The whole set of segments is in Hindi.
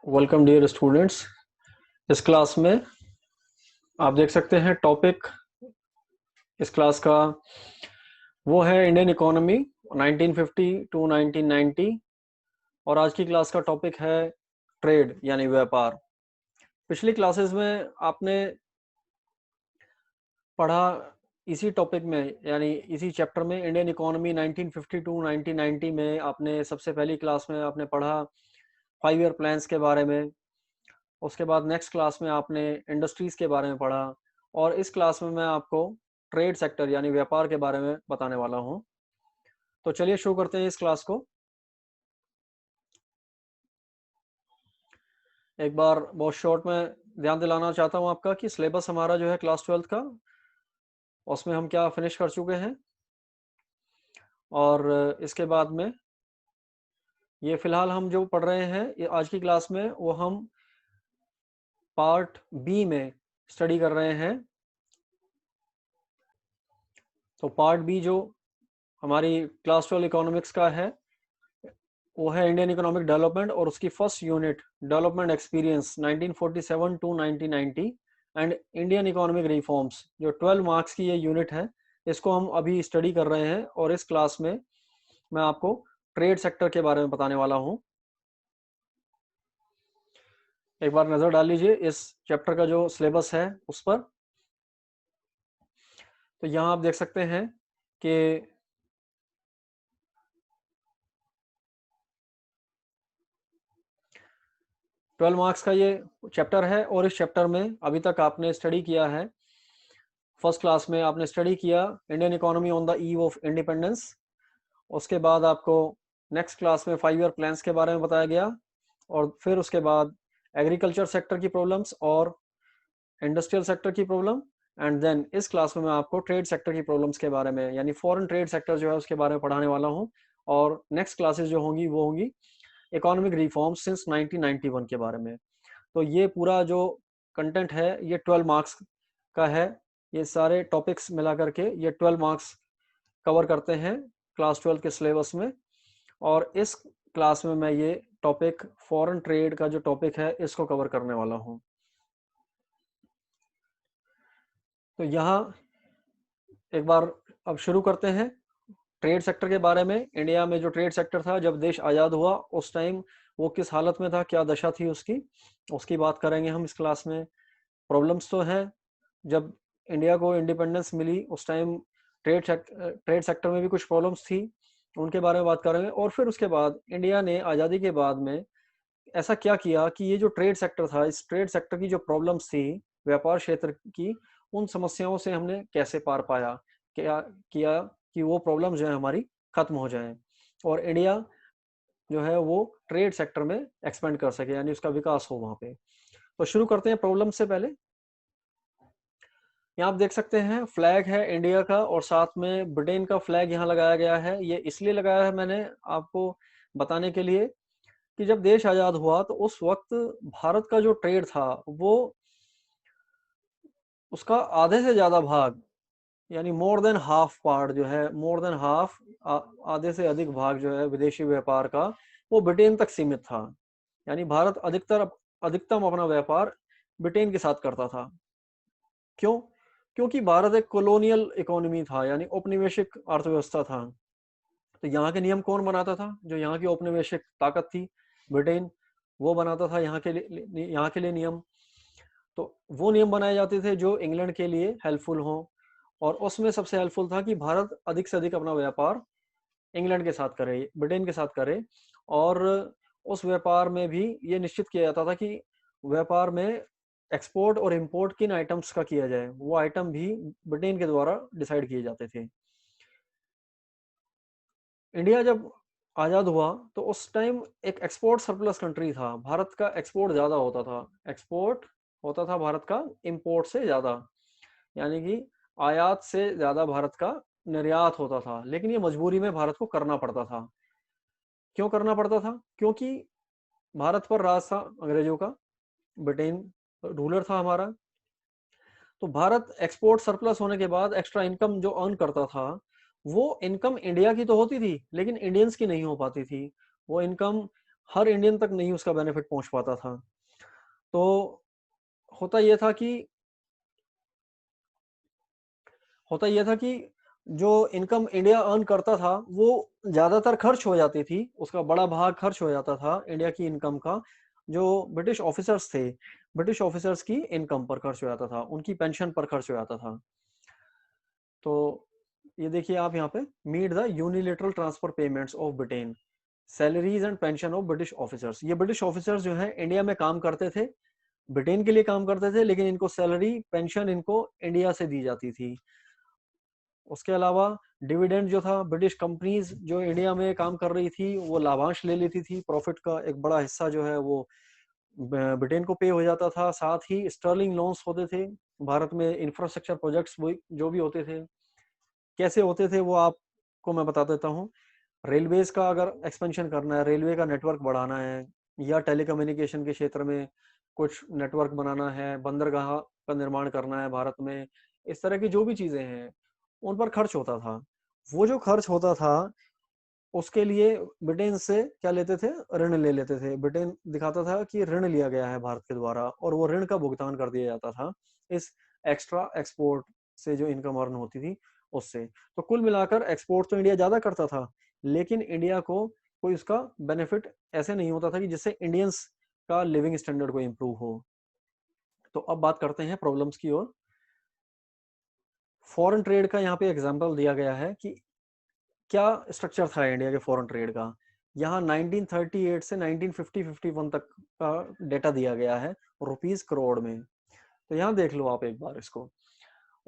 Welcome dear students. इस क्लास में आप देख सकते हैं टॉपिक इस क्लास का वो है इंडियन इकोनॉमी 1950 टू 1990। और आज की क्लास का टॉपिक है ट्रेड यानी व्यापार। पिछली क्लासेस में आपने पढ़ा इसी टॉपिक में यानी इसी चैप्टर में इंडियन इकोनॉमी 1950 टू 1990 में आपने सबसे पहली क्लास में आपने पढ़ा 5 ईयर प्लान्स के बारे में। उसके बाद नेक्स्ट क्लास में आपने इंडस्ट्रीज़ के बारे में पढ़ा और इस क्लास में मैं आपको ट्रेड सेक्टर यानी व्यापार के बारे में बताने वाला हूं। तो चलिए शुरू करते हैं इस क्लास को। एक बार बहुत शॉर्ट में ध्यान दिलाना चाहता हूं आपका कि सिलेबस हमारा जो है क्लास 12th का उसमें हम क्या फिनिश कर चुके हैं और इसके बाद में ये फिलहाल हम जो पढ़ रहे हैं आज की क्लास में वो हम पार्ट बी में स्टडी कर रहे हैं। तो पार्ट बी जो हमारी क्लास 12 इकोनॉमिक्स का है वो है इंडियन इकोनॉमिक डेवलपमेंट और उसकी first unit development experience 1947 to 1990 and Indian economic reforms. जो 12 मार्क्स की ये यूनिट है इसको हम अभी स्टडी कर रहे हैं और इस क्लास में मैं आपको ट्रेड सेक्टर के बारे में बताने वाला हूं। एक बार नजर डाल लीजिए इस चैप्टर का जो सिलेबस है उस पर। तो यहाँ आप देख सकते हैं कि 12 मार्क्स का ये चैप्टर है और इस चैप्टर में अभी तक आपने स्टडी किया है। फर्स्ट क्लास में आपने स्टडी किया Indian economy on the eve of independence. उसके बाद आपको नेक्स्ट क्लास में 5 ईयर प्लान्स के बारे में बताया गया और फिर उसके बाद एग्रीकल्चर सेक्टर की प्रॉब्लम्स और इंडस्ट्रियल सेक्टर की प्रॉब्लम। एंड देन इस क्लास में मैं आपको ट्रेड सेक्टर की प्रॉब्लम्स के बारे में यानी फॉरेन ट्रेड सेक्टर जो है उसके बारे में पढ़ाने वाला हूँ। और नेक्स्ट क्लासेस जो होंगी वो होंगी इकोनॉमिक रिफॉर्म सिंस 1991 के बारे में। तो ये पूरा जो कंटेंट है ये 12 मार्क्स का है। ये सारे टॉपिक्स मिला करके ये 12 मार्क्स कवर करते हैं क्लास 12 के सिलेबस में। और इस क्लास में मैं ये टॉपिक फॉरेन ट्रेड का जो टॉपिक है इसको कवर करने वाला हूँ। तो यहाँ एक बार अब शुरू करते हैं ट्रेड सेक्टर के बारे में। इंडिया में जो ट्रेड सेक्टर था जब देश आज़ाद हुआ उस टाइम वो किस हालत में था, क्या दशा थी उसकी, उसकी बात करेंगे हम इस क्लास में। प्रॉब्लम्स तो है जब इंडिया को इंडिपेंडेंस मिली उस टाइम ट्रेड सेक्टर में भी कुछ प्रॉब्लम्स थी, उनके बारे में बात करेंगे। और फिर उसके बाद इंडिया ने आज़ादी के बाद में ऐसा क्या किया कि ये जो ट्रेड सेक्टर था इस ट्रेड सेक्टर की जो प्रॉब्लम्स थी व्यापार क्षेत्र की, उन समस्याओं से हमने कैसे पार पाया, क्या किया कि वो प्रॉब्लम जो है हमारी खत्म हो जाए और इंडिया जो है वो ट्रेड सेक्टर में एक्सपेंड कर सके यानी उसका विकास हो वहां पे। तो शुरू करते हैं प्रॉब्लम से पहले। यहाँ आप देख सकते हैं फ्लैग है इंडिया का और साथ में ब्रिटेन का फ्लैग यहाँ लगाया गया है। ये इसलिए लगाया है मैंने आपको बताने के लिए कि जब देश आजाद हुआ तो उस वक्त भारत का जो ट्रेड था वो उसका आधे से ज्यादा भाग यानी मोर देन हाफ पार्ट जो है, मोर देन हाफ, आधे से अधिक भाग जो है विदेशी व्यापार का वो ब्रिटेन तक सीमित था। यानी भारत अधिकतम अपना व्यापार ब्रिटेन के साथ करता था। क्यों? क्योंकि भारत एक कॉलोनियल इकोनॉमी था यानी औपनिवेशिक अर्थव्यवस्था था। तो यहाँ के नियम कौन बनाता था? जो यहाँ की औपनिवेशिक ताकत थी ब्रिटेन, वो बनाता था यहाँ के लिए नियम। तो वो नियम बनाए जाते थे जो इंग्लैंड के लिए हेल्पफुल हों और उसमें सबसे हेल्पफुल था कि भारत अधिक से अधिक अपना व्यापार इंग्लैंड के साथ करे, ब्रिटेन के साथ करे। और उस व्यापार में भी ये निश्चित किया जाता था कि व्यापार में एक्सपोर्ट और इंपोर्ट किन आइटम्स का किया जाए, वो आइटम भी ब्रिटेन के द्वारा डिसाइड किए जाते थे। इंडिया जब आज़ाद हुआ तो उस टाइम एक एक्सपोर्ट सरप्लस कंट्री था, भारत का एक्सपोर्ट ज़्यादा होता था, एक्सपोर्ट होता था भारत का इंपोर्ट से ज़्यादा, यानी कि आयात से ज़्यादा भारत का निर्यात होता था। लेकिन ये मजबूरी में भारत को करना पड़ता था। क्यों करना पड़ता था? क्योंकि भारत पर राज था अंग्रेजों का, ब्रिटेन रूलर था हमारा। तो भारत एक्सपोर्ट सरप्लस होने के बाद एक्स्ट्रा इनकम जो अर्न करता था वो इनकम इंडिया की तो होती थी लेकिन इंडियंस की नहीं हो पाती थी। वो इनकम हर इंडियन तक नहीं उसका बेनिफिट पहुंच पाता था। तो होता ये था कि होता ये था कि जो इनकम इंडिया अर्न करता था वो ज्यादातर खर्च हो जाती थी, उसका बड़ा भाग खर्च हो जाता था इंडिया की इनकम का, जो ब्रिटिश ऑफिसर्स थे, ब्रिटिश ऑफिसर्स की इनकम पर खर्च हो जाता था, उनकी पेंशन पर खर्च हो जाता था। तो ये देखिए आप यहाँ पे, meet the unilateral transfer payments of Britain, salaries and pension of British officers. ये ब्रिटिश ऑफिसर्स जो है इंडिया में काम करते थे, ब्रिटेन के लिए काम करते थे, लेकिन इनको सैलरी पेंशन इनको इंडिया से दी जाती थी। उसके अलावा डिविडेंड जो था, ब्रिटिश कंपनीज जो इंडिया में काम कर रही थी वो लाभांश ले लेती थी, प्रॉफिट का एक बड़ा हिस्सा जो है वो ब्रिटेन को पे हो जाता था। साथ ही स्टर्लिंग लोन्स होते थे भारत में, इंफ्रास्ट्रक्चर प्रोजेक्ट्स जो भी होते थे, कैसे होते थे वो आपको मैं बता देता हूँ। रेलवेज का अगर एक्सपेंशन करना है, रेलवे का नेटवर्क बढ़ाना है, या टेलीकम्युनिकेशन के क्षेत्र में कुछ नेटवर्क बनाना है, बंदरगाह का निर्माण करना है भारत में, इस तरह की जो भी चीजें हैं उन पर खर्च होता था। वो जो खर्च होता था उसके लिए ब्रिटेन से क्या लेते थे, ऋण ले लेते थे। ब्रिटेन दिखाता था कि ऋण लिया गया है भारत के द्वारा, और वो ऋण का भुगतान कर दिया जाता था इस एक्स्ट्रा एक्सपोर्ट से जो इनकम अर्न होती थी उससे। तो कुल मिलाकर एक्सपोर्ट तो इंडिया ज्यादा करता था, लेकिन इंडिया को कोई उसका बेनिफिट ऐसे नहीं होता था कि जिससे इंडियंस का लिविंग स्टैंडर्ड को इम्प्रूव हो। तो अब बात करते हैं प्रॉब्लम्स की ओर। फॉरेन ट्रेड का यहाँ पे एग्जांपल दिया गया है कि क्या स्ट्रक्चर था इंडिया के फॉरेन ट्रेड का। यहाँ 1938 से 1950-51 तक का डेटा दिया गया है रुपीस करोड़ में। तो यहाँ देख लो आप एक बार इसको।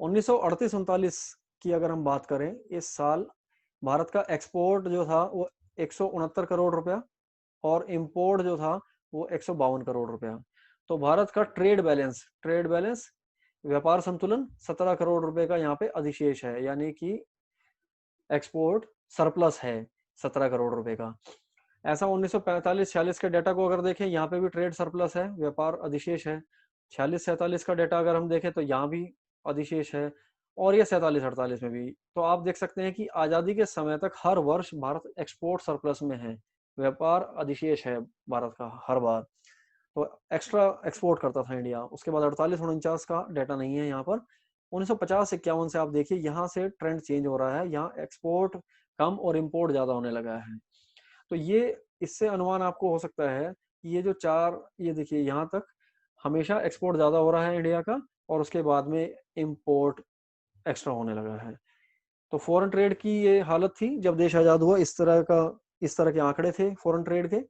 1938-39 की अगर हम बात करें, इस साल भारत का एक्सपोर्ट जो था वो 169 करोड़ रुपया, और इंपोर्ट जो था वो 152 करोड़ रुपया। तो भारत का ट्रेड बैलेंस व्यापार संतुलन 17 करोड़ रुपए का यहाँ पे अधिशेष है, यानी कि एक्सपोर्ट सरप्लस है 17 करोड़ रुपए का। ऐसा 1945-46 के डेटा को अगर देखें, यहाँ पे भी ट्रेड सरप्लस है, व्यापार अधिशेष है। 46-47 का डेटा अगर हम देखें तो यहाँ भी अधिशेष है, और ये 47-48 में भी। तो आप देख सकते हैं कि आजादी के समय तक हर वर्ष भारत एक्सपोर्ट सरप्लस में है, व्यापार अधिशेष है भारत का हर बार। तो एक्स्ट्रा एक्सपोर्ट करता था इंडिया। उसके बाद 48-49 का डाटा नहीं है यहाँ पर। 1950-51 से आप देखिए, यहाँ से ट्रेंड चेंज हो रहा है, यहाँ एक्सपोर्ट कम और इम्पोर्ट ज्यादा होने लगा है। तो ये इससे अनुमान आपको हो सकता है कि ये जो चार, ये देखिए यहाँ तक हमेशा एक्सपोर्ट ज्यादा हो रहा है इंडिया का, और उसके बाद में इम्पोर्ट एक्स्ट्रा होने लगा है। तो फॉरेन ट्रेड की ये हालत थी जब देश आजाद हुआ। इस तरह के आंकड़े थे फॉरेन ट्रेड के।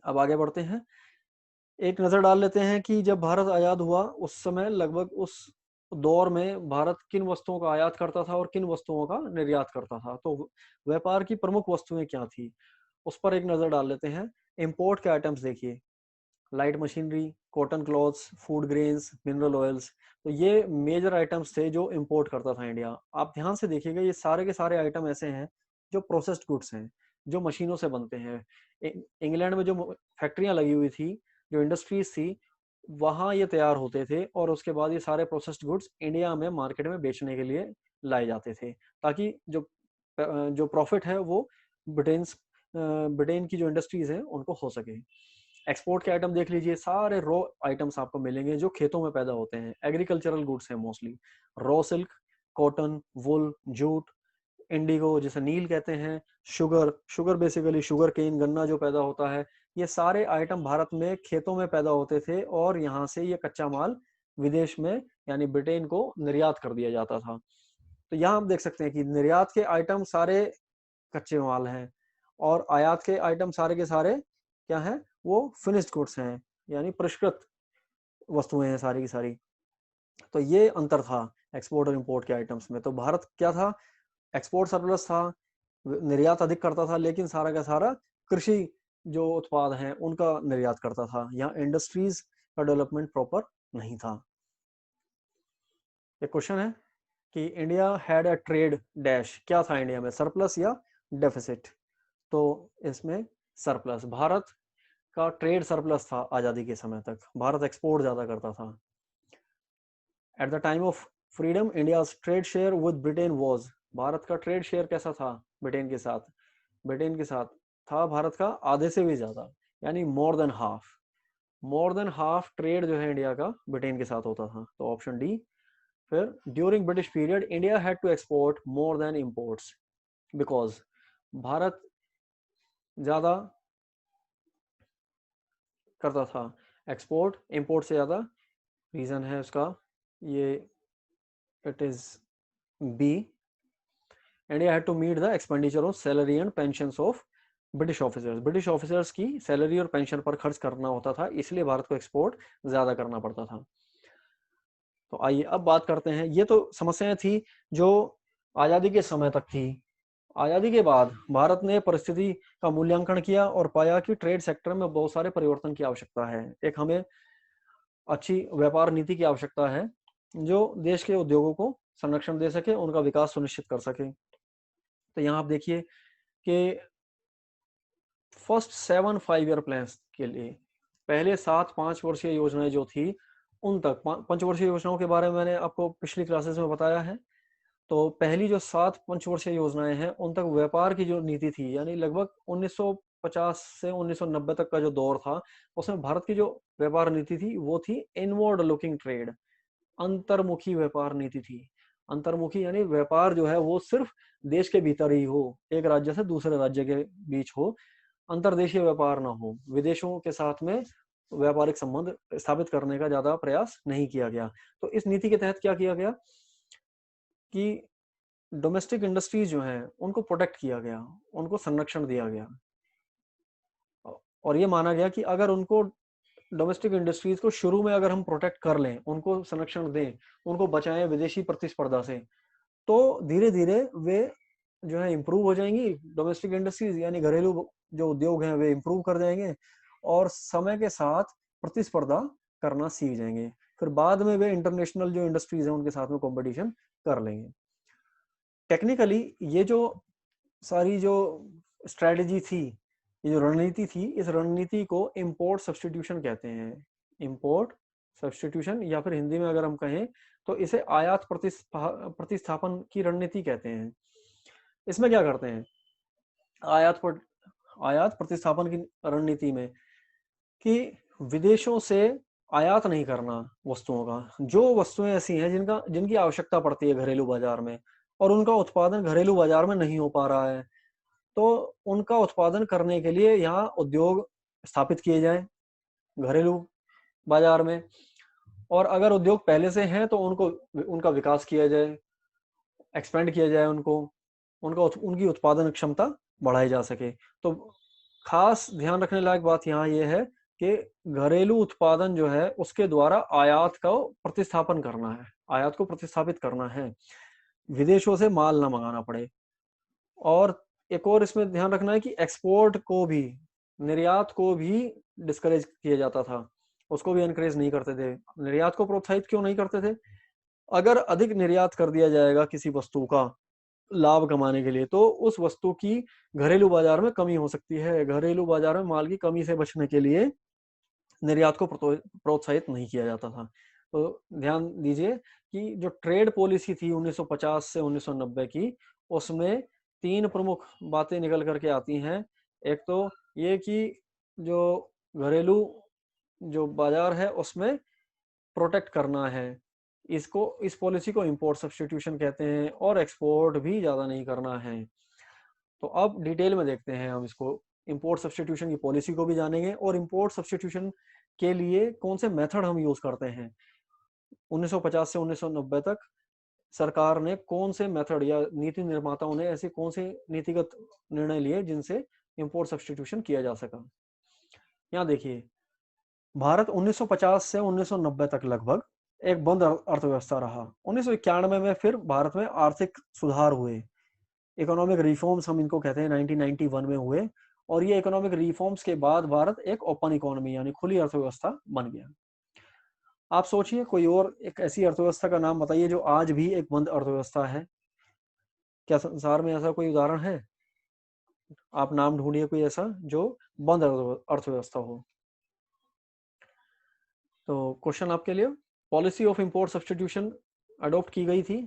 अब आगे बढ़ते हैं, एक नजर डाल लेते हैं कि जब भारत आजाद हुआ उस समय, लगभग उस दौर में भारत किन वस्तुओं का आयात करता था और किन वस्तुओं का निर्यात करता था। तो व्यापार की प्रमुख वस्तुएं क्या थी उस पर एक नजर डाल लेते हैं। इंपोर्ट के आइटम्स देखिए, light machinery, cotton clothes, food grains, mineral oils. तो ये मेजर आइटम्स थे जो इंपोर्ट करता था इंडिया। आप ध्यान से देखिएगा, ये सारे के सारे आइटम ऐसे हैं जो प्रोसेस्ड गुड्स हैं, जो मशीनों से बनते हैं। इंग्लैंड में जो फैक्ट्रियां लगी हुई थी, जो इंडस्ट्रीज थी, वहां ये तैयार होते थे, और उसके बाद ये सारे प्रोसेस्ड गुड्स इंडिया में मार्केट में बेचने के लिए लाए जाते थे, ताकि जो प्रॉफिट है वो ब्रिटेन ब्रिटेन की जो इंडस्ट्रीज हैं उनको हो सके। एक्सपोर्ट के आइटम देख लीजिए, सारे रॉ आइटम्स आपको मिलेंगे जो खेतों में पैदा होते हैं, एग्रीकल्चरल गुड्स हैं मोस्टली। रॉ सिल्क, कॉटन, वुल, जूट, इंडिगो जिसे नील कहते हैं, शुगर बेसिकली शुगर केन, गन्ना जो पैदा होता है, ये सारे आइटम भारत में खेतों में पैदा होते थे, और यहाँ से ये कच्चा माल विदेश में यानी ब्रिटेन को निर्यात कर दिया जाता था। तो यहाँ आप देख सकते हैं कि निर्यात के आइटम सारे कच्चे माल हैं, और आयात के आइटम सारे के सारे क्या हैं, वो फिनिश्ड गुड्स हैं, यानी परिष्कृत वस्तुएं हैं सारी की सारी। तो ये अंतर था एक्सपोर्ट और इंपोर्ट के आइटम्स में। तो भारत क्या था, एक्सपोर्ट सरप्लस था, निर्यात अधिक करता था, लेकिन सारा का सारा कृषि जो उत्पाद हैं उनका निर्यात करता था। यहाँ इंडस्ट्रीज का डेवलपमेंट प्रॉपर नहीं था। एक क्वेश्चन है कि India had a trade dash, क्या था इंडिया में, सरप्लस या डेफिसिट। तो इसमें सरप्लस, भारत का ट्रेड सरप्लस था आजादी के समय तक, भारत एक्सपोर्ट ज्यादा करता था। At the time of freedom India trade share with Britain was, Bharat का ट्रेड शेयर कैसा था ब्रिटेन के साथ, था भारत का आधे से भी ज्यादा, यानी मोर देन हाफ ट्रेड जो है इंडिया का ब्रिटेन के साथ होता था। तो ऑप्शन डी। फिर during British period India had to export more than imports because Bharat ज्यादा करता था एक्सपोर्ट इंपोर्ट से ज्यादा। रीजन है उसका ये, it is B. India had to meet the expenditure of salary and pensions of British officers की सैलरी और पेंशन पर खर्च करना होता था, इसलिए भारत को एक्सपोर्ट ज्यादा करना पड़ता था। तो आइए अब बात करते हैं, ये तो समस्याएं थी जो आजादी के समय तक थी। आजादी के बाद भारत ने परिस्थिति का मूल्यांकन किया और पाया कि ट्रेड सेक्टर में बहुत सारे परिवर्तन की आवश्यकता है। एक हमें अच्छी व्यापार नीति की आवश्यकता है जो देश के उद्योगों को संरक्षण दे सके, उनका विकास सुनिश्चित कर सके। तो यहाँ आप देखिए कि फर्स्ट 7 5 ईयर प्लान के लिए पहले 7 5 वर्षीय योजनाएं जो थी उन तक, पंचवर्षीय योजनाओं के बारे में मैंने आपको पिछली क्लासेस में बताया है। तो पहली जो 7 पंचवर्षीय योजनाएं हैं उन तक व्यापार की जो नीति थी, यानी लगभग 1950 से 1990 तक का जो दौर था, उसमें भारत की जो व्यापार नीति थी वो थी इनवर्ड लुकिंग ट्रेड, अंतर्मुखी व्यापार नीति थी। अंतर्मुखी यानी व्यापार जो है वो सिर्फ देश के भीतर ही हो, एक राज्य से दूसरे राज्य के बीच हो, अंतर्देशीय व्यापार ना हो, विदेशों के साथ में व्यापारिक संबंध स्थापित करने का ज्यादा प्रयास नहीं किया गया। तो इस नीति के तहत क्या किया गया कि डोमेस्टिक इंडस्ट्रीज जो हैं उनको प्रोटेक्ट किया गया, उनको संरक्षण दिया गया, और ये माना गया कि अगर उनको डोमेस्टिक इंडस्ट्रीज को शुरू में अगर हम प्रोटेक्ट कर लें, उनको संरक्षण दें, उनको बचाएं विदेशी प्रतिस्पर्धा से, तो धीरे धीरे वे जो है इम्प्रूव हो जाएंगी। डोमेस्टिक इंडस्ट्रीज यानी घरेलू जो उद्योग हैं वे इम्प्रूव कर जाएंगे और समय के साथ प्रतिस्पर्धा करना सीख जाएंगे, फिर बाद में वे इंटरनेशनल जो इंडस्ट्रीज हैं उनके साथ में कंपटीशन कर लेंगे। टेक्निकली ये जो सारी जो स्ट्रेटेजी थी, ये जो रणनीति थी, इस रणनीति को इंपोर्ट सब्स्टिट्यूशन कहते हैं। इंपोर्ट सब्स्टिट्यूशन, या फिर हिंदी में अगर हम कहें तो इसे आयात प्रतिस्थापन की रणनीति कहते हैं। इसमें क्या करते हैं आयात प्रतिस्थापन की रणनीति में कि विदेशों से आयात नहीं करना वस्तुओं का, जो वस्तुएं ऐसी हैं जिनकी आवश्यकता पड़ती है घरेलू बाजार में और उनका उत्पादन घरेलू बाजार में नहीं हो पा रहा है, तो उनका उत्पादन करने के लिए यहाँ उद्योग स्थापित किए जाएं घरेलू बाजार में, और अगर उद्योग पहले से हैं तो उनका विकास किया जाए, एक्सपेंड किया जाए, उनकी उत्पादन क्षमता बढ़ाई जा सके। तो खास ध्यान रखने लायक बात यहाँ ये है कि घरेलू उत्पादन जो है उसके द्वारा आयात का प्रतिस्थापन करना है, आयात को प्रतिस्थापित करना है, विदेशों से माल ना मंगाना पड़े। और एक और इसमें ध्यान रखना है कि एक्सपोर्ट को भी, निर्यात को भी डिस्करेज किया जाता था, उसको भी एनकरेज नहीं करते थे। निर्यात को प्रोत्साहित क्यों नहीं करते थे? अगर अधिक निर्यात कर दिया जाएगा किसी वस्तु का लाभ कमाने के लिए, तो उस वस्तु की घरेलू बाजार में कमी हो सकती है। घरेलू बाजार में माल की कमी से बचने के लिए निर्यात को प्रोत्साहित नहीं किया जाता था। तो ध्यान दीजिए कि जो ट्रेड पॉलिसी थी 1950 से 1990 की, उसमें 3 प्रमुख बातें निकल करके आती हैं। एक तो ये कि जो घरेलू जो बाजार है उसमें प्रोटेक्ट करना है, इस पॉलिसी को इंपोर्ट सब्स्टिट्यूशन कहते हैं, और एक्सपोर्ट भी ज्यादा नहीं करना है। तो अब डिटेल में देखते हैं हम इसको, इंपोर्ट सब्स्टिट्यूशन की पॉलिसी को भी जानेंगे और इंपोर्ट सब्स्टिट्यूशन के लिए कौन से मेथड हम यूज करते हैं। 1950 से 1990 तक सरकार ने कौन से मेथड, या नीति निर्माताओं ने ऐसे कौन से नीतिगत निर्णय लिए जिनसे इंपोर्ट सब्स्टिट्यूशन किया जा सका। यहाँ देखिए, भारत 1950 से 1990 तक लगभग एक बंद अर्थव्यवस्था रहा। 1991 में फिर भारत में आर्थिक सुधार हुए, इकोनॉमिक रिफॉर्म्स हम इनको कहते हैं, 1991 में हुए, और ये इकोनॉमिक रिफॉर्म्स के बाद भारत एक ओपन इकोनॉमी यानी खुली अर्थव्यवस्था बन गया। आप सोचिए कोई और एक ऐसी अर्थव्यवस्था का नाम बताइए जो आज भी एक बंद अर्थव्यवस्था है। क्या संसार में ऐसा कोई उदाहरण है? आप नाम ढूंढिए कोई ऐसा जो बंद अर्थव्यवस्था हो। तो क्वेश्चन आपके लिए, policy of import substitution adopt की गई थी,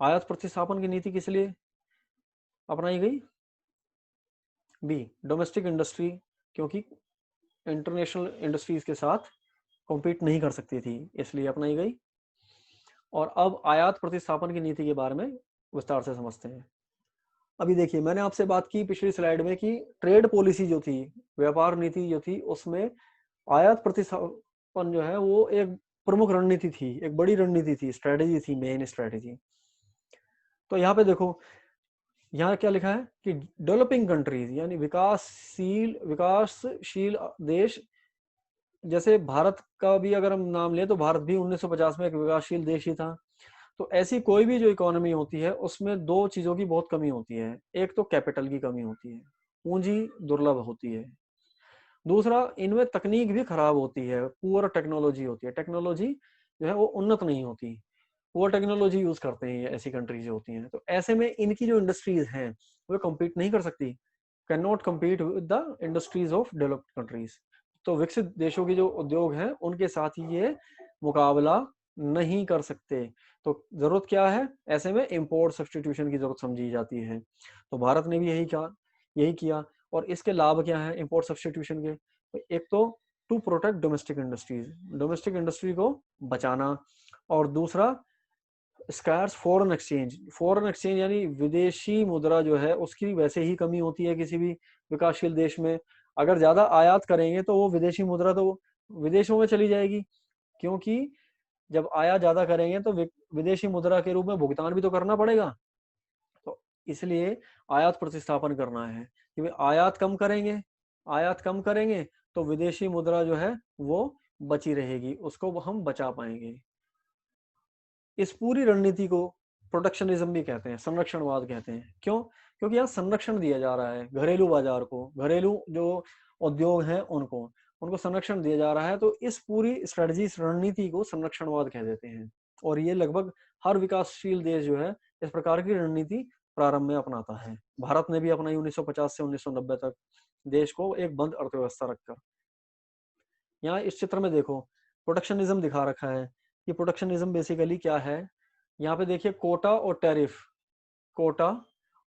आयात प्रतिस्थापन की नीति किस लिए अपनाई गई? बी डोमेस्टिक इंडस्ट्री, क्योंकि इंटरनेशनल इंडस्ट्रीज के साथ कॉम्पीट नहीं कर सकती थी, इसलिए अपनाई गई। और अब आयात प्रतिस्थापन की नीति के बारे में विस्तार से समझते हैं। अभी देखिए, मैंने आपसे बात की पिछली स्लाइड में कि ट्रेड पॉलिसी जो थी, व्यापार नीति जो थी, उसमें आयात प्रतिस्थापन जो है वो एक प्रमुख रणनीति थी, एक बड़ी रणनीति थी, स्ट्रेटेजी थी, मेन स्ट्रेटेजी। तो यहाँ पे देखो, यहाँ क्या लिखा है कि डेवलपिंग कंट्रीज यानी विकासशील देश, जैसे भारत का भी अगर हम नाम लें तो भारत भी 1950 में एक विकासशील देश ही था। तो ऐसी कोई भी जो इकोनॉमी होती है उसमें दो चीजों की बहुत कमी होती है। एक तो कैपिटल की कमी होती है, पूंजी दुर्लभ होती है। दूसरा, इनमें तकनीक भी खराब होती है, पुअर टेक्नोलॉजी होती है, टेक्नोलॉजी जो है वो उन्नत नहीं होती, पुअर टेक्नोलॉजी यूज करते हैं ये ऐसी कंट्रीज जो होती हैं। तो ऐसे में इनकी जो इंडस्ट्रीज हैं वो कम्पीट नहीं कर सकती, can not compete with the industries of developed countries. तो विकसित देशों के जो उद्योग हैं उनके साथ ही ये मुकाबला नहीं कर सकते। तो जरूरत क्या है, ऐसे में इंपोर्ट सब्सटीट्यूशन की जरूरत समझी जाती है। तो भारत ने भी यही किया। और इसके लाभ क्या है इंपोर्ट सब्सटीट्यूशन के? तो एक तो to protect domestic industries, domestic industry को बचाना। और दूसरा, स्कार्स फॉरेन एक्सचेंज यानी विदेशी मुद्रा जो है उसकी वैसे ही कमी होती है किसी भी विकासशील देश में। अगर ज्यादा आयात करेंगे तो वो विदेशी मुद्रा तो विदेशों में चली जाएगी, क्योंकि जब आयात ज्यादा करेंगे तो विदेशी मुद्रा के रूप में भुगतान भी तो करना पड़ेगा। तो इसलिए आयात प्रतिस्थापन करना है कि आयात कम करेंगे तो विदेशी मुद्रा जो है वो बची रहेगी, उसको हम बचा पाएंगे। इस पूरी रणनीति को प्रोटेक्शनिज्म भी कहते हैं, संरक्षणवाद कहते हैं। क्यों? क्योंकि यहाँ संरक्षण दिया जा रहा है घरेलू बाजार को, घरेलू जो उद्योग हैं उनको संरक्षण दिया जा रहा है। तो इस पूरी स्ट्रेटजी, इस रणनीति को संरक्षणवाद कह देते हैं। और ये लगभग हर विकासशील देश जो है इस प्रकार की रणनीति प्रारंभ में अपनाता है। भारत ने भी अपनाई 1950 से 1990 तक, देश को एक बंद अर्थव्यवस्था रखकर। यहाँ इस चित्र में देखो प्रोटेक्शनिज्म दिखा रखा है कि प्रोटेक्शनिज्म बेसिकली क्या है। यहाँ पे देखिए कोटा और टैरिफ, कोटा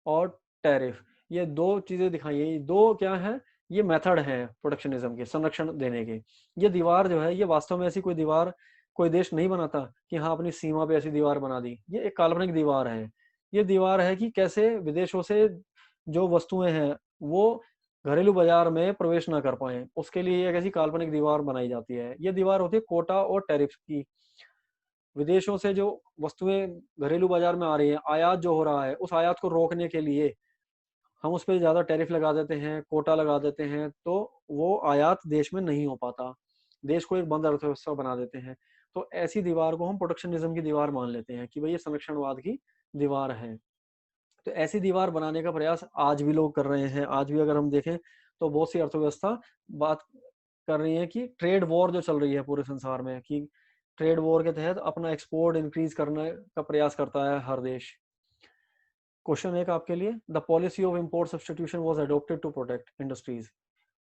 और टैरिफ, ये दो चीजें दिखाई है। ये दो क्या है, ये मेथड है प्रोटेक्शनिज्म के, संरक्षण देने के। ये दीवार जो है ये वास्तव में ऐसी कोई दीवार कोई देश नहीं बनाता कि हाँ अपनी सीमा पे ऐसी दीवार बना दी। ये एक काल्पनिक दीवार है। ये दीवार है कि कैसे विदेशों से जो वस्तुएं हैं वो घरेलू बाजार में प्रवेश ना कर पाए, उसके लिए एक ऐसी काल्पनिक दीवार बनाई जाती है। ये दीवार होती है कोटा और टैरिफ की। विदेशों से जो वस्तुएं घरेलू बाजार में आ रही है, आयात जो हो रहा है, उस आयात को रोकने के लिए हम उस पर ज्यादा टैरिफ लगा देते हैं, कोटा लगा देते हैं, तो वो आयात देश में नहीं हो पाता, देश को एक बंद अर्थव्यवस्था बना देते हैं। तो ऐसी दीवार को हम प्रोटेक्शनिज्म की दीवार मान लेते हैं कि भाई ये संरक्षणवाद की दीवार है। तो ऐसी दीवार बनाने का प्रयास आज भी लोग कर रहे हैं। आज भी अगर हम देखें तो बहुत सी अर्थव्यवस्था बात कर रही है कि ट्रेड वॉर जो चल रही है पूरे संसार में, कि ट्रेड वॉर के तहत अपना एक्सपोर्ट इंक्रीज करने का प्रयास करता है हर देश। क्वेश्चन एक आपके लिए, the policy of import substitution was adopted to protect industries.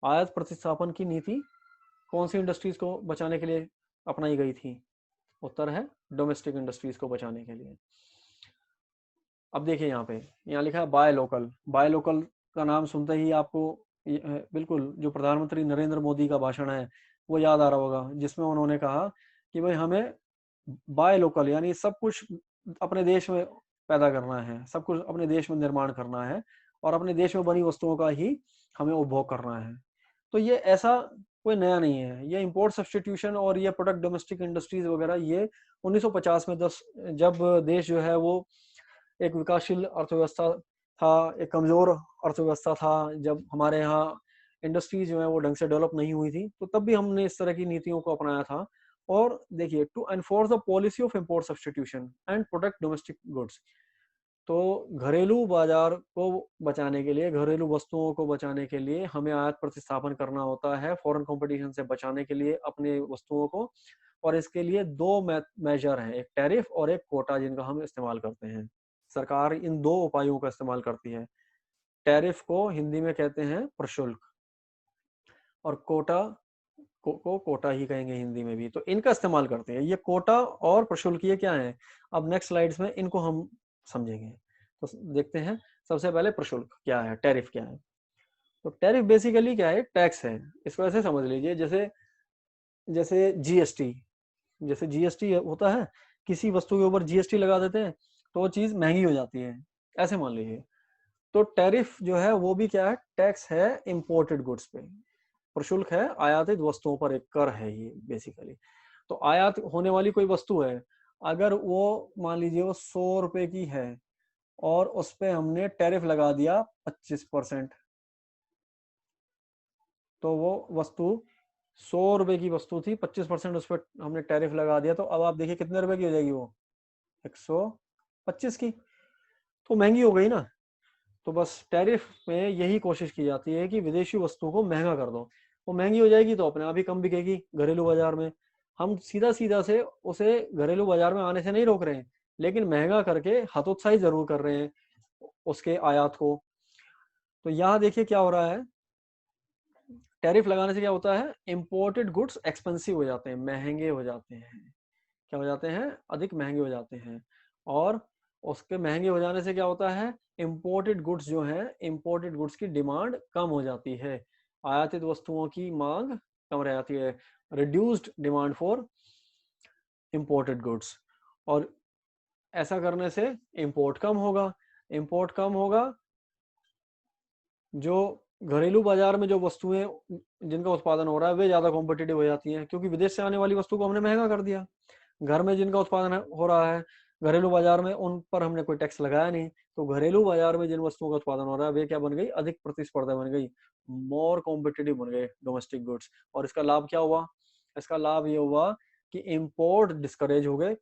आयात प्रतिस्थापन की नीति कौन सी इंडस्ट्रीज को बचाने के लिए अपनाई गई थी? उत्तर है डोमेस्टिक इंडस्ट्रीज को बचाने के लिए। अब देखिए यहाँ लिखा है बाय लोकल। बाय लोकल का नाम सुनते ही आपको बिल्कुल जो प्रधानमंत्री नरेंद्र मोदी का भाषण है वो याद आ रहा होगा, जिसमें उन्होंने कहा कि भाई हमें बाय लोकल यानी सब कुछ अपने देश में पैदा करना है, सब कुछ अपने देश में निर्माण करना है और अपने देश में बनी वस्तुओं का ही हमें उपभोग करना है। तो ये ऐसा कोई नया नहीं है। ये इंपोर्ट सब्सटीट्यूशन और ये प्रोडक्ट डोमेस्टिक इंडस्ट्रीज वगैरह ये 1950 में जब देश जो है वो एक विकासशील अर्थव्यवस्था था, एक कमजोर अर्थव्यवस्था था, जब हमारे यहाँ इंडस्ट्रीज जो है वो ढंग से डेवलप नहीं हुई थी, तो तब भी हमने इस तरह की नीतियों को अपनाया था। और देखिए, to enforce the policy of import substitution and protect domestic goods, तो घरेलू बाजार को बचाने के लिए, घरेलू वस्तुओं को बचाने के लिए हमें आयात प्रतिस्थापन करना होता है, फॉरेन कंपटीशन से बचाने के लिए अपने वस्तुओं को। और इसके लिए दो मेजर हैं, एक टैरिफ और एक कोटा, जिनका हम इस्तेमाल करते हैं। सरकार इन दो उपायों का इस्तेमाल करती है। टैरिफ को हिंदी में कहते हैं प्रशुल्क, और को कोटा ही कहेंगे हिंदी में भी। तो इनका इस्तेमाल करते हैं। ये कोटा और प्रशुल्क ये क्या है, अब नेक्स्ट स्लाइड्स में इनको हम समझेंगे। तो देखते हैं सबसे पहले प्रशुल्क क्या है, टैरिफ क्या है। तो टैरिफ बेसिकली क्या है, टैक्स है। इसको ऐसे समझ लीजिए, जैसे जैसे जीएसटी, जैसे जीएसटी होता है, किसी वस्तु के ऊपर जीएसटी लगा देते हैं तो वो चीज महंगी हो जाती है, ऐसे मान लीजिए। तो टैरिफ जो है वो भी क्या है, टैक्स है इंपोर्टेड गुड्स पे, प्रशुल्क है आयातित वस्तुओं पर, एक कर है ये बेसिकली। तो आयात होने वाली कोई वस्तु है, अगर वो मान लीजिए वो 100 रुपए की है और उस पे हमने टैरिफ लगा दिया 25%, तो वो वस्तु 100 रुपए की वस्तु थी, 25% उस पर हमने टैरिफ लगा दिया, तो अब आप देखिए कितने रुपए की हो जाएगी वो, 125 की। तो महंगी हो गई ना। तो बस टैरिफ में यही कोशिश की जाती है कि विदेशी वस्तु को महंगा कर दो। वो महंगी हो जाएगी तो अपने आप ही कम बिकेगी घरेलू बाजार में। हम सीधा सीधा से उसे घरेलू बाजार में आने से नहीं रोक रहे हैं, लेकिन महंगा करके हतोत्साही जरूर कर रहे हैं उसके आयात को। तो यहाँ देखिए क्या हो रहा है, टैरिफ लगाने से क्या होता है, इंपोर्टेड गुड्स एक्सपेंसिव हो जाते हैं, महंगे हो जाते हैं। क्या हो जाते हैं, अधिक महंगे हो जाते हैं। और उसके महंगे हो जाने से क्या होता है, इंपोर्टेड गुड्स जो है, इंपोर्टेड गुड्स की डिमांड कम हो जाती है, आयातित वस्तुओं की मांग कम रह जाती है, reduced demand for imported goods. और ऐसा करने से इंपोर्ट कम होगा, इंपोर्ट कम होगा, जो घरेलू बाजार में जो वस्तुएं जिनका उत्पादन हो रहा है वे ज्यादा कॉम्पिटिटिव हो जाती हैं, क्योंकि विदेश से आने वाली वस्तु को हमने महंगा कर दिया। घर में जिनका उत्पादन हो रहा है घरेलू बाजार में, उन पर हमने कोई टैक्स लगाया नहीं, तो घरेलू बाजार में जिन वस्तुओं का उत्पादन हो रहा है वे क्या बन गई, अधिक प्रतिस्पर्धा बन गई, मोर कॉम्पिटिटिव बन गए डोमेस्टिक गुड्स। और इसका लाभ क्या हुआ, इसका लाभ ये हुआ कि इंपोर्ट डिस्करेज हो गए,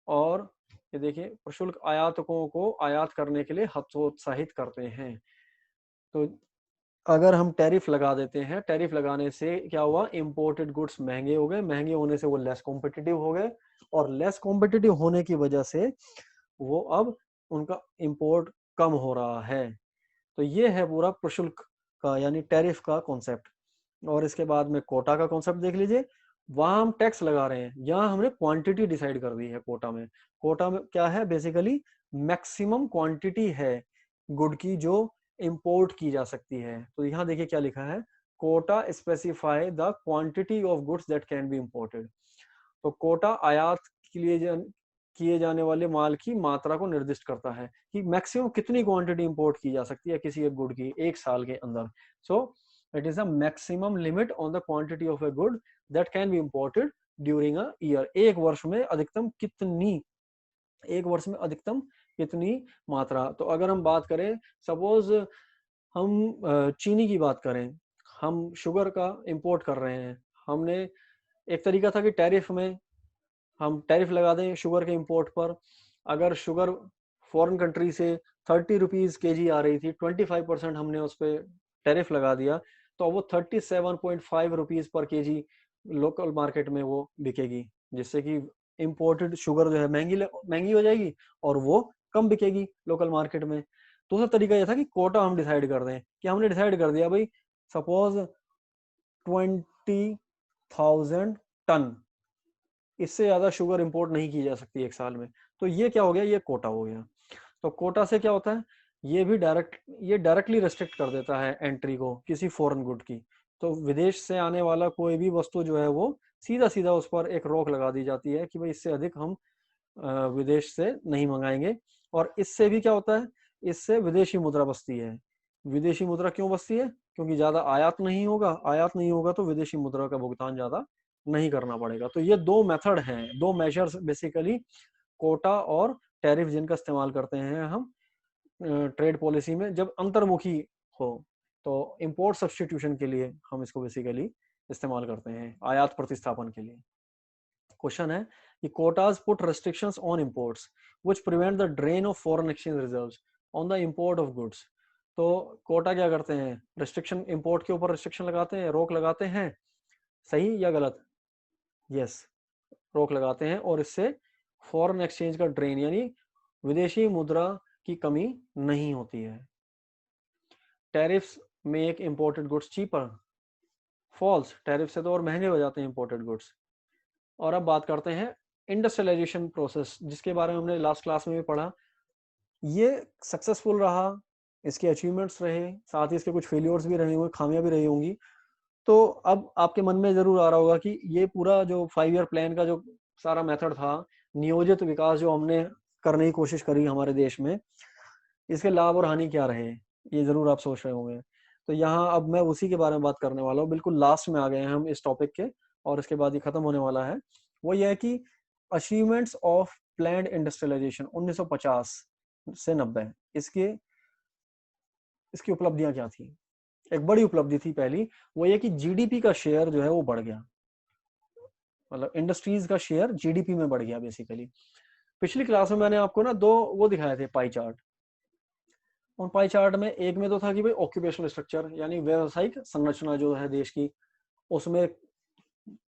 और ये देखिए प्रशुल्क आयातकों को आयात करने के लिए हतोत्साहित करते हैं। तो अगर हम टैरिफ लगा देते हैं, टैरिफ लगाने से क्या हुआ, इंपोर्टेड गुड्स महंगे हो गए, महंगे होने से वो लेस कॉम्पिटिटिव हो गए, और लेस कॉम्पिटिटिव होने की वजह से वो अब उनका इंपोर्ट कम हो रहा है। तो ये है पूरा प्रशुल्क का यानी टैरिफ का कॉन्सेप्ट। और इसके बाद में कोटा का कॉन्सेप्ट देख लीजिए। वहां हम टैक्स लगा रहे हैं, यहाँ हमने क्वांटिटी डिसाइड कर दी है कोटा में। कोटा में क्या है, बेसिकली मैक्सिमम क्वांटिटी है गुड की जो इंपोर्ट की जा सकती है। तो यहाँ देखिए क्या लिखा है, quota specify the quantity of goods that can be imported. तो कोटा आयात के लिए किए जाने वाले माल की मात्रा को निर्दिष्ट करता है कि मैक्सिमम कितनी क्वांटिटी इंपोर्ट की जा सकती है किसी एक गुड की एक साल के अंदर। So it is a maximum limit on the quantity of a good that can be imported during a year. एक वर्ष में अधिकतम कितनी, एक वर्ष में अधिकतम कितनी मात्रा। तो अगर हम बात करें, सपोज हम चीनी की बात करें, हम शुगर का इंपोर्ट कर रहे हैं, हमने एक तरीका था कि टैरिफ में हम टैरिफ लगा दें शुगर के इंपोर्ट पर। अगर शुगर फॉरेन कंट्री से 30 रुपीज केजी आ रही थी, 25% हमने उस पर टैरिफ लगा दिया, तो वो 37.5 rupees per KG local market में वो बिकेगी, जिससे कि इंपोर्टेड शुगर जो है महंगी महंगी हो जाएगी और वो कम बिकेगी लोकल मार्केट में। दूसरा तरीका यह था कि कोटा हम डिसाइड कर दें, कि हमने डिसाइड कर दिया भाई सपोज 20,000 टन, इससे ज्यादा शुगर इंपोर्ट नहीं की जा सकती एक साल में। तो ये क्या हो गया, ये कोटा हो गया। तो कोटा से क्या होता है, ये भी ये डायरेक्टली रेस्ट्रिक्ट कर देता है एंट्री को किसी फॉरेन गुड की। तो विदेश से आने वाला कोई भी वस्तु जो है वो सीधा सीधा उस पर एक रोक लगा दी जाती है कि भाई इससे अधिक हम विदेश से नहीं मंगाएंगे। और इससे भी क्या होता है, इससे विदेशी मुद्रा बचती है। विदेशी मुद्रा क्यों बचती है, क्योंकि ज्यादा आयात नहीं होगा, आयात नहीं होगा तो विदेशी मुद्रा का भुगतान ज्यादा नहीं करना पड़ेगा। तो ये दो मेथड हैं, दो मेजर्स बेसिकली, कोटा और टैरिफ, जिनका इस्तेमाल करते हैं हम ट्रेड पॉलिसी में जब अंतर्मुखी हो। तो इंपोर्ट सब्सटीट्यूशन के लिए हम इसको बेसिकली इस्तेमाल करते हैं, आयात प्रतिस्थापन के लिए। क्वेश्चन है कि Kota's put restrictions on imports which prevent the drain of foreign exchange reserves on the import of goods. तो कोटा क्या करते हैं, रेस्ट्रिक्शन, इंपोर्ट के ऊपर रेस्ट्रिक्शन लगाते हैं, रोक लगाते हैं। सही या गलत, यस, रोक लगाते हैं, और इससे फॉरेन एक्सचेंज का ड्रेन यानी विदेशी मुद्रा की कमी नहीं होती है। Tariffs make imported goods cheaper, falls, tariff से तो और महंगे हो जाते हैं इंपोर्टेड गुड्स। और अब बात करते हैं इंडस्ट्रियलाइजेशन प्रोसेस, जिसके बारे में हमने लास्ट क्लास में भी पढ़ा। ये सक्सेसफुल रहा इसके अचीवमेंट्स रहे, साथ ही इसके कुछ फेलियर्स भी रहे होंगे, खामियां भी रही होंगी। तो अब आपके मन में जरूर आ रहा होगा कि ये पूरा जो 5 ईयर प्लान का जो सारा मेथड था, नियोजित विकास जो हमने करने की कोशिश करी हमारे देश में, इसके लाभ और हानि क्या रहे, ये जरूर आप सोच रहे होंगे। तो यहाँ अब मैं उसी के बारे में बात करने वाला हूँ। बिल्कुल लास्ट में आ गए हैं हम इस टॉपिक के, और इसके बाद ये खत्म होने वाला है। वो ये है कि अचीवमेंट्स ऑफ प्लान्ड इंडस्ट्रियलाइजेशन 1950 से 90, इसके इसकी उपलब्धियां क्या थी। एक बड़ी उपलब्धि थी पहली, वो ये कि जीडीपी का शेयर जो है वो बढ़ गया, मतलब इंडस्ट्रीज का शेयर जीडीपी में बढ़ गया बेसिकली। पिछली क्लास में मैंने आपको ना दो वो दिखाए थे पाई चार्ट। उन पाई चार्ट में एक में तो था कि भाई ऑक्यूपेशनल स्ट्रक्चर यानी व्यवसायिक संरचना जो है देश की, उसमें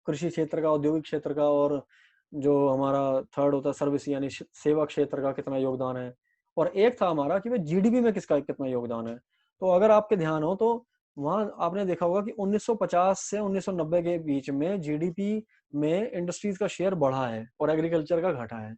कृषि क्षेत्र का, औद्योगिक क्षेत्र का, और जो हमारा थर्ड होता है सर्विस यानी सेवा क्षेत्र का कितना योगदान है। और एक था हमारा कि भाई जीडीपी में किसका कितना योगदान है। तो अगर आपके ध्यान हो तो वहां आपने देखा होगा कि 1950 से 1990 के बीच में जीडीपी में इंडस्ट्रीज का शेयर बढ़ा है और एग्रीकल्चर का घटा है।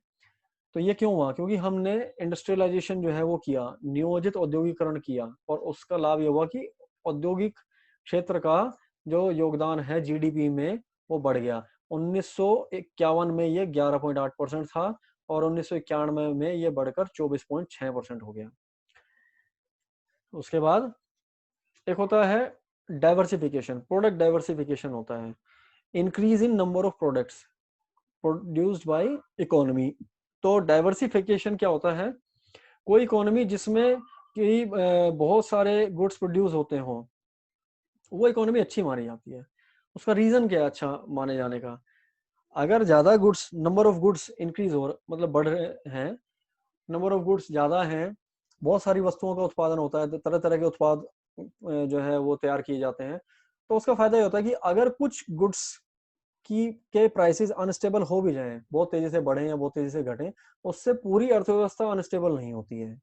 तो ये क्यों हुआ? क्योंकि हमने इंडस्ट्रियलाइजेशन जो है वो किया, नियोजित औद्योगिकरण किया, और उसका लाभ ये हुआ कि औद्योगिक क्षेत्र का जो योगदान है जीडीपी में वो बढ़ गया। 1951 में ये 11.8% था, और 1991 में ये बढ़कर 24.6% हो गया। उसके बाद एक होता है डाइवर्सिफिकेशन, प्रोडक्ट डाइवर्सिफिकेशन होता है, increase in number of products produced by economy. तो डाइवर्सिफिकेशन क्या होता है? कोई इकोनॉमी जिसमें कि बहुत सारे गुड्स प्रोड्यूस होते हों, वो इकोनॉमी अच्छी मानी जाती है। उसका रीजन क्या है अच्छा माने जाने का? अगर ज्यादा goods, number of goods increase हो मतलब बढ़ रहे हैं, नंबर ऑफ गुड्स ज्यादा हैं, बहुत सारी वस्तुओं का उत्पादन होता है, तरह तरह के उत्पाद जो है वो तैयार किए जाते हैं, तो उसका फायदा ये होता है कि अगर कुछ गुड्स की के प्राइसेस अनस्टेबल हो भी जाएं, बहुत तेजी से बढ़े या बहुत तेजी से घटें, उससे पूरी अर्थव्यवस्था अनस्टेबल नहीं होती है।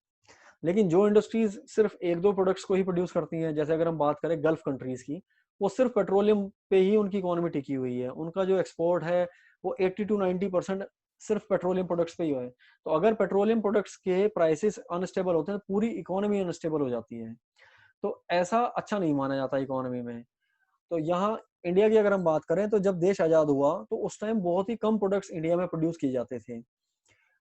लेकिन जो इंडस्ट्रीज सिर्फ एक दो प्रोडक्ट्स को ही प्रोड्यूस करती हैं, जैसे अगर हम बात करें गल्फ कंट्रीज की, वो सिर्फ पेट्रोलियम पे ही उनकी इकोनॉमी टिकी हुई है, उनका जो एक्सपोर्ट है वो 80 to 90% सिर्फ पेट्रोलियम प्रोडक्ट्स पे ही है। तो अगर पेट्रोलियम प्रोडक्ट्स के प्राइसेस अनस्टेबल होते हैं तो पूरी इकोनॉमी अनस्टेबल हो जाती है। तो ऐसा अच्छा नहीं माना जाता इकोनॉमी में। तो यहाँ इंडिया की अगर हम बात करें तो जब देश आजाद हुआ तो उस टाइम बहुत ही कम प्रोडक्ट्स इंडिया में प्रोड्यूस किए जाते थे,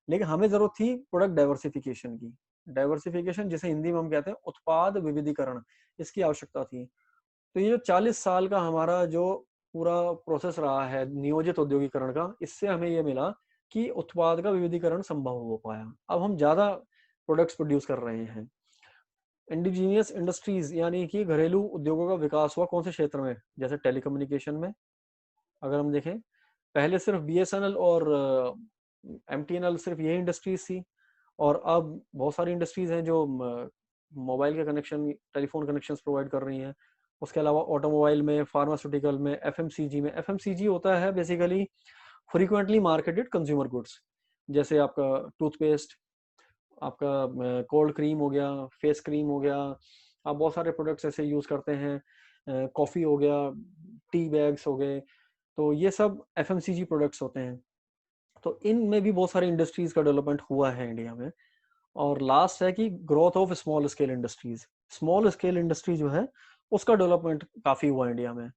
लेकिन हमें जरूरत थी प्रोडक्ट डाइवर्सिफिकेशन की। डाइवर्सिफिकेशन जिसे हिंदी में हम कहते हैं उत्पाद विविधीकरण, इसकी आवश्यकता थी। तो ये जो 40 साल का हमारा जो पूरा प्रोसेस रहा है नियोजित औद्योगिकरण का, इससे हमें ये मिला कि उत्पाद का विविधीकरण संभव हो पाया। अब हम ज्यादा प्रोडक्ट्स प्रोड्यूस कर रहे हैं। इंडिजीनियस इंडस्ट्रीज यानी कि घरेलू उद्योगों का विकास हुआ कौन से क्षेत्र में? जैसे टेलीकम्युनिकेशन में अगर हम देखें, पहले सिर्फ बीएसएनएल और एमटीएनएल सिर्फ यही इंडस्ट्रीज थी, और अब बहुत सारी इंडस्ट्रीज हैं जो मोबाइल के कनेक्शन, टेलीफोन कनेक्शंस प्रोवाइड कर रही हैं। उसके अलावा ऑटोमोबाइल में, फार्मास्यूटिकल में, एफएमसीजी में। एफएमसीजी होता है basically frequently marketed consumer goods, जैसे आपका टूथपेस्ट, आपका कोल्ड क्रीम हो गया, फेस क्रीम हो गया, आप बहुत सारे प्रोडक्ट्स ऐसे यूज करते हैं, कॉफी हो गया, टी बैग्स हो गए, तो ये सब एफएमसीजी प्रोडक्ट्स होते हैं। तो इनमें भी बहुत सारी इंडस्ट्रीज का डेवलपमेंट हुआ है इंडिया में। और लास्ट है कि growth of small scale industries. Small scale industry जो है उसका डेवलपमेंट काफी हुआ इंडिया में।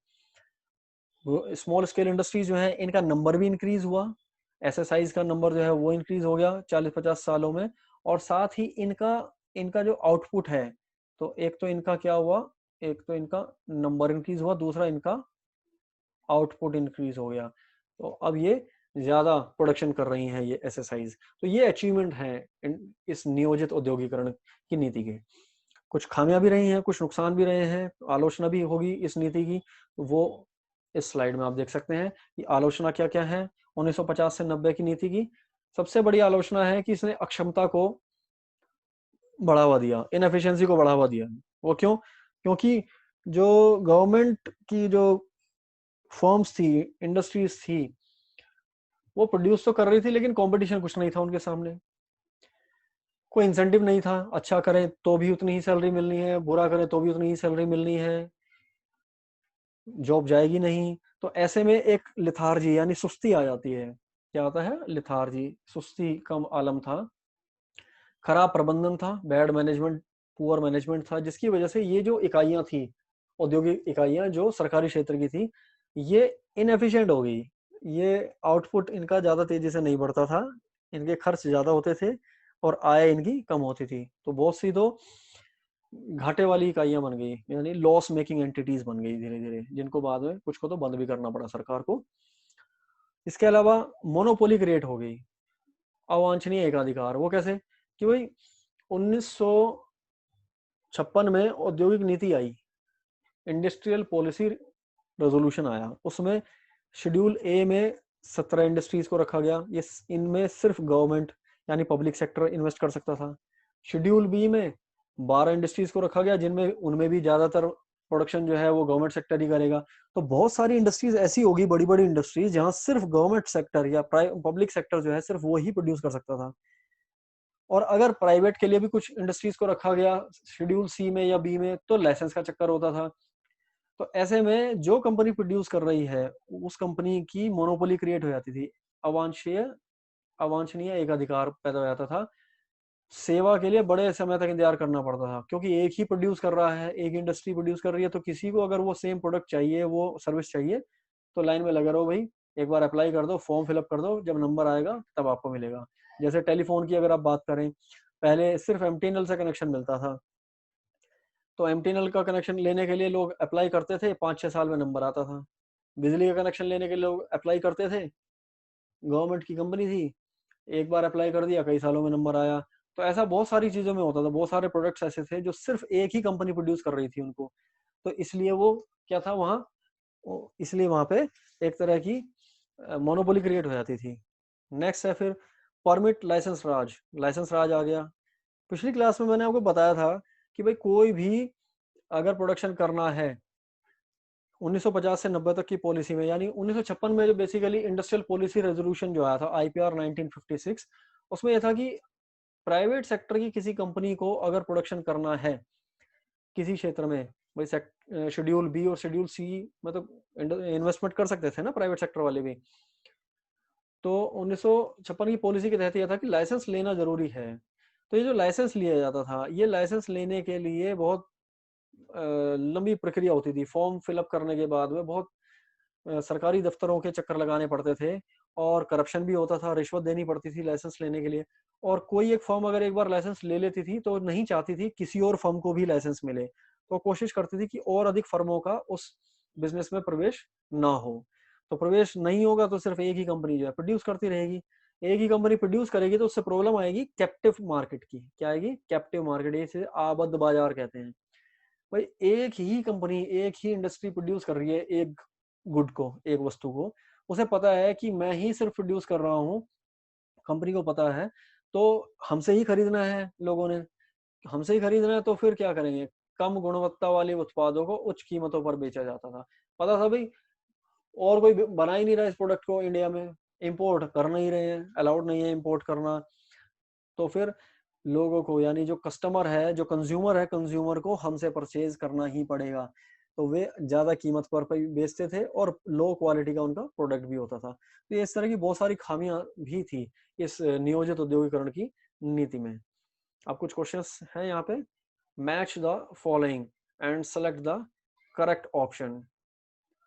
स्मॉल स्केल इंडस्ट्रीज जो है इनका नंबर भी इंक्रीज हुआ, एसएसआईज का नंबर जो है वो इंक्रीज हो गया 40-50 सालों में। और साथ ही इनका इनका जो आउटपुट है, तो एक तो इनका क्या हुआ, एक तो इनका नंबर इंक्रीज हुआ, दूसरा इनका आउटपुट इंक्रीज हो गया। तो अब ये ज्यादा प्रोडक्शन कर रही हैं ये एसएसआईज। तो ये अचीवमेंट है इस नियोजित औद्योगिकरण की नीति के। कुछ खामियां भी रही हैं, कुछ नुकसान भी रहे हैं, आलोचना भी होगी इस नीति की, वो इस स्लाइड में आप देख सकते हैं कि आलोचना क्या क्या है 1950 से 90 की नीति की। सबसे बड़ी आलोचना है कि इसने अक्षमता को बढ़ावा दिया, इनएफिशिएंसी को बढ़ावा दिया। वो क्यों? क्योंकि जो गवर्नमेंट की जो फर्म्स थी, इंडस्ट्रीज थी, वो प्रोड्यूस तो कर रही थी लेकिन कंपटीशन कुछ नहीं था उनके सामने। कोई इंसेंटिव नहीं था, अच्छा करें तो भी उतनी ही सैलरी मिलनी है, बुरा करें तो भी उतनी ही सैलरी मिलनी है, जॉब जाएगी नहीं। तो ऐसे में एक लिथार्जी यानी सुस्ती आ जाती है। क्या होता है? लिथार्जी, सुस्ती का आलम था, खराब प्रबंधन था, बैड मैनेजमेंट पुअर मैनेजमेंट था, जिसकी वजह से ये जो इकाइयां थी, औद्योगिक इकाइयां जो सरकारी क्षेत्र की थी, ये इनएफिशिएंट हो गई। ये आउटपुट इनका ज़्यादा तेज़ी से नहीं बढ़ता था, इनके खर्च ज़्यादा होते थे और आय इनकी कम होती थी। तो बहुत सी तो घाटे वाली इकाइयां बन गई, यानी लॉस मेकिंग एंटिटीज बन गई धीरे धीरे, जिनको बाद में कुछ को तो बंद भी करना पड़ा सरकार को। इसके अलावा मोनोपोली क्रिएट हो गई, अवांछनीय एकाधिकार। वो कैसे कि भाई 1956 में औद्योगिक नीति आई, इंडस्ट्रियल पॉलिसी रेजोल्यूशन आया, उसमें शेड्यूल ए में 17 इंडस्ट्रीज को रखा गया। ये इनमें सिर्फ गवर्नमेंट यानी पब्लिक सेक्टर इन्वेस्ट कर सकता था। शेड्यूल बी में 12 इंडस्ट्रीज को रखा गया, जिनमें उनमें भी ज्यादातर प्रोडक्शन जो है वो गवर्नमेंट सेक्टर ही करेगा। तो बहुत सारी इंडस्ट्रीज ऐसी होगी, बड़ी बड़ी इंडस्ट्रीज, जहां सिर्फ गवर्नमेंट सेक्टर या पब्लिक सेक्टर जो है सिर्फ वो ही प्रोड्यूस कर सकता था। और अगर प्राइवेट के लिए भी कुछ इंडस्ट्रीज को रखा गया शेड्यूल सी में या बी में, तो लाइसेंस का चक्कर होता था। तो ऐसे में जो कंपनी प्रोड्यूस कर रही है उस कंपनी की मोनोपोली क्रिएट हो जाती थी, अवांछनीय अवांछनीय एक अधिकार पैदा हो जाता था। सेवा के लिए बड़े समय तक इंतजार करना पड़ता था, क्योंकि एक ही प्रोड्यूस कर रहा है, एक इंडस्ट्री प्रोड्यूस कर रही है, तो किसी को अगर वो सेम प्रोडक्ट चाहिए, वो सर्विस चाहिए, तो लाइन में लगे रहो भाई, एक बार अप्लाई कर दो, फॉर्म फिलअप कर दो, जब नंबर आएगा तब आपको मिलेगा। जैसे टेलीफोन की अगर आप बात करें, पहले सिर्फ एमटीएनएल से कनेक्शन मिलता था, तो एमटीएनएल का कनेक्शन लेने के लिए लोग अप्लाई करते थे, 5-6 साल में नंबर आता था। बिजली का कनेक्शन लेने के लिए लोग अप्लाई करते थे, गवर्नमेंट की कंपनी थी, एक बार अप्लाई कर दिया, कई सालों में नंबर आया। तो ऐसा बहुत सारी चीजों में होता था, बहुत सारे प्रोडक्ट्स ऐसे थे जो सिर्फ एक ही कंपनी प्रोड्यूस कर रही थी उनको। तो इसलिए वो क्या था वहाँ, इसलिए वहाँ पे एक तरह की मोनोपोली क्रिएट हो जाती थी। नेक्स्ट है फिर परमिट लाइसेंस राज आ गया। पिछली क्लास में मैंने आपको बताया था कि भाई कोई भी अगर प्रोडक्शन करना है 1950 से 90 तक की पॉलिसी में, यानी 1956 में जो बेसिकली इंडस्ट्रियल पॉलिसी रेजोल्यूशन जो आया था आईपीआर 1956, उसमें यह था कि प्राइवेट सेक्टर की किसी कंपनी को अगर प्रोडक्शन करना है किसी क्षेत्र में, भाई शेड्यूल बी और शेड्यूल सी मतलब इन्वेस्टमेंट कर सकते थे ना प्राइवेट सेक्टर वाले भी। तो 1956 की पॉलिसी के तहत यह था कि लाइसेंस लेना जरूरी है। तो ये जो लाइसेंस लिया जाता था, ये लाइसेंस लेने के लिए बहुत लंबी प्रक्रिया होती थी। फॉर्म फिलअप करने के बाद में बहुत सरकारी दफ्तरों के चक्कर लगाने पड़ते थे, और करप्शन भी होता था, रिश्वत देनी पड़ती थी लाइसेंस लेने के लिए। और कोई एक फर्म अगर एक बार लाइसेंस ले लेती थी तो नहीं चाहती थी किसी और फर्म को भी लाइसेंस मिले, तो कोशिश करती थी कि और अधिक फर्मों का उस बिजनेस में प्रवेश ना हो। तो प्रवेश नहीं होगा तो सिर्फ एक ही कंपनी जो है प्रोड्यूस करती रहेगी। एक ही कंपनी प्रोड्यूस करेगी तो उससे प्रॉब्लम आएगी कैप्टिव मार्केट की। क्या आएगी? कैप्टिव मार्केट, इसे आबद्ध बाजार कहते हैं। भाई एक ही कंपनी, एक ही इंडस्ट्री प्रोड्यूस कर रही है एक गुड को, एक वस्तु को, उसे पता है कि मैं ही सिर्फ प्रोड्यूस कर रहा हूँ, कंपनी को पता है, तो हमसे ही खरीदना है लोगों ने। हमसे ही खरीदना है तो फिर क्या करेंगे, कम गुणवत्ता वाले उत्पादों को उच्च कीमतों पर बेचा जाता था। पता था भाई और कोई बना ही नहीं रहा इस प्रोडक्ट को इंडिया में, इंपोर्ट कर नहीं रहे हैं, अलाउड नहीं है इंपोर्ट करना। तो फिर लोगों को, यानी जो कस्टमर है, जो कंज्यूमर है, कंज्यूमर को हमसे परचेज करना ही पड़ेगा। तो वे ज्यादा कीमत पर बेचते थे और लो क्वालिटी का उनका प्रोडक्ट भी होता था। तो इस तरह की बहुत सारी खामियां भी थी इस नियोजित औद्योगिकरण की नीति में। अब कुछ क्वेश्चंस हैं यहाँ पे। Match the following and select the correct option.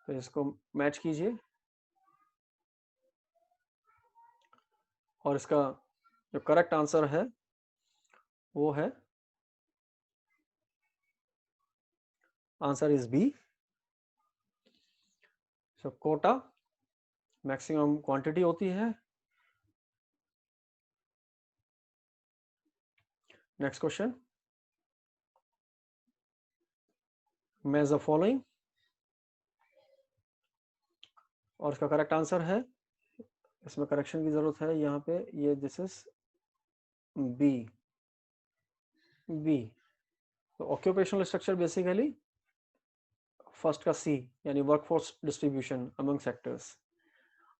तो इसको मैच कीजिए और इसका जो करेक्ट आंसर है वो है, answer is B. So quota maximum quantity होती है। Next question, match the following, और इसका करेक्ट आंसर है, इसमें करेक्शन की जरूरत है यहाँ पे, ये दिस इज बी। बी। तो ऑक्यूपेशनल स्ट्रक्चर बेसिकली फर्स्ट का सी, यानी वर्कफोर्स डिस्ट्रीब्यूशन अमंग सेक्टर्स,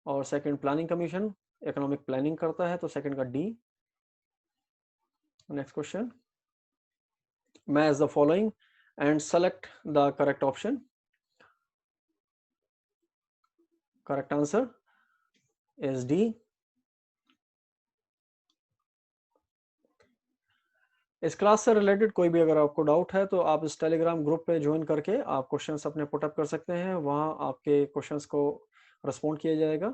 और second planning commission economic planning करता है, तो सेकंड का D. Next question, match the following and select the correct option. Correct answer is D. इस क्लास से रिलेटेड कोई भी अगर आपको डाउट है तो आप इस टेलीग्राम ग्रुप पे ज्वाइन करके आप क्वेश्चंस अपने पुटअप कर सकते हैं, वहाँ आपके क्वेश्चंस को रिस्पॉन्ड किया जाएगा।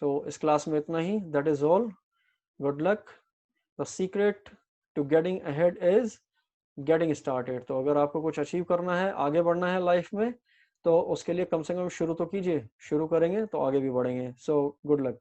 सो इस क्लास में इतना ही, that is all. Good luck. The secret to getting ahead is getting started. तो अगर आपको कुछ अचीव करना है, आगे बढ़ना है लाइफ में, तो उसके लिए कम से कम शुरू तो कीजिए, शुरू करेंगे तो आगे भी बढ़ेंगे। So good luck.